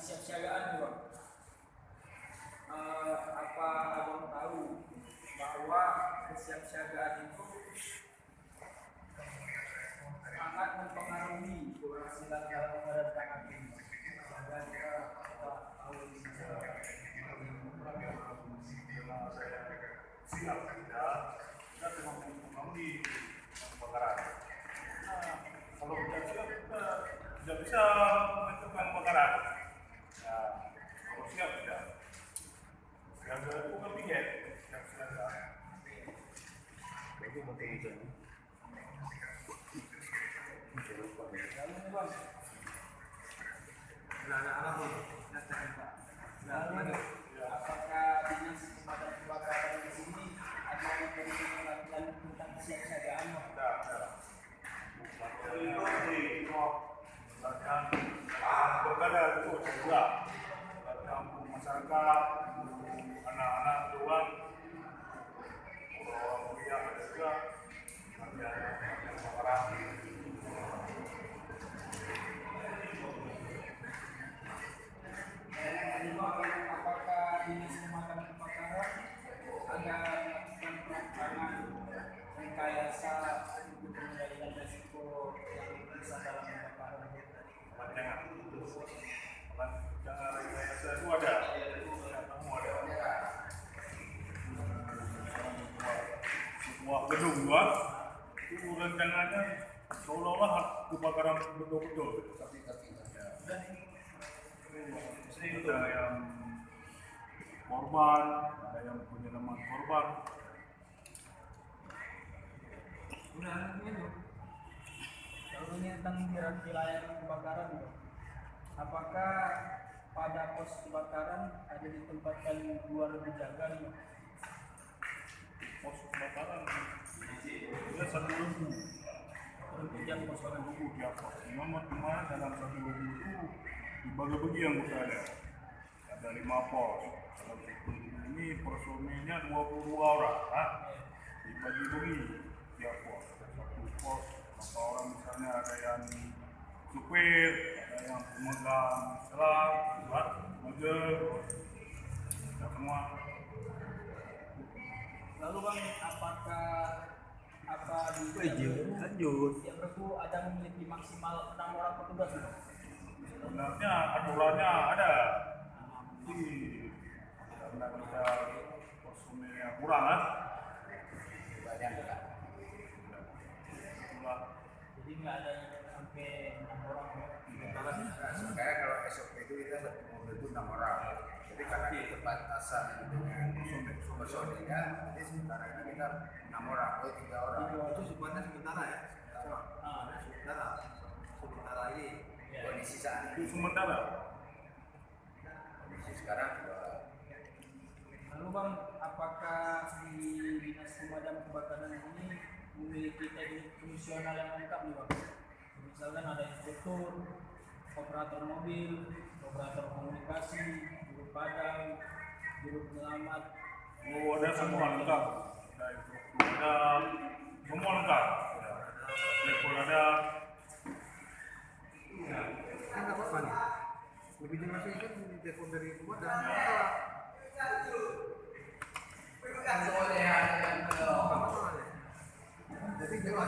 kesiapsiagaan Bang. Apa abang tahu bahwa kesiapsiagaan itu sangat mempengaruhi keberhasilan dalam menghadapi api? Siap tidak, kita cuma mempengaruhi kebakaran. Kalau tidak siap kita tidak bisa menentukan kebakaran. Ya, kalau siap tidak. Siaga itu kan piket, siap siaga. Itu penting itu. Apakah dinas pemadam kebakaran di sini ada memberikan pelatihan tentang kesiapsiagaan? Latihan berkada itu juga latihan masyarakat, anak-anak doang, orang kuliah ada juga latihan kebakaran. Apakah dinas pemadam kebakaran ada melakukan perancangan rekayasa untuk mengendalikan risiko yang bisa dalam kebakaran? Jangan rekayasa itu ada. Kamu ada. Sebuah gedung gua itu rencananya seolah-olah kebakaran betul-betul. Tapi ada yang korban, ada yang penyelaman korban. Kalau ini tentang wilayah kebakaran, apakah pada pos kebakaran ada ditempatkan 2 lebih jaga nih? Pos kebakaran dia 1.000. Jam pos kebakaran. Di atas. Memang dalam 1.000 itu dibagi-bagi anggota ada 5 pos. Dalam 1.000 ini personilnya 22 orang. Dibagi-bagi tiap pos. Satu pos berapa orang, misalnya ada yang supir, ada yang pemegang selang, manajer, ada semua. Lalu Bang, apakah di lanjut. tiap regu ada memiliki maksimal 6 orang petugas? Sebenarnya aturannya ada, jadi karena kita personilnya kurang Jadi nggak ada yang sampai 6 orang. Sebenarnya kalau SOP itu kita satu mobil itu 6 orang. Jadi karena keterbatasan dengan personilnya, jadi sementara ini kita 6 orang, 3 orang. Itu sebenarnya sementara ya. Sementara ini Kondisi saat itu ini, sementara. kondisi sekarang juga. Lalu Bang, apakah di dinas pemadam kebakaran ini memiliki teknik fungsional yang lengkap nih Bang? Misalkan ada instruktur, operator mobil, operator komunikasi, juru padam, juru penyelamat. Oh, ada semua lengkap. Ada instruktur, ada semua lengkap. Level ada. kan nggak apa-apa nih. Lebih jelas ini kan telepon dari pemadam. Masalah. Jadi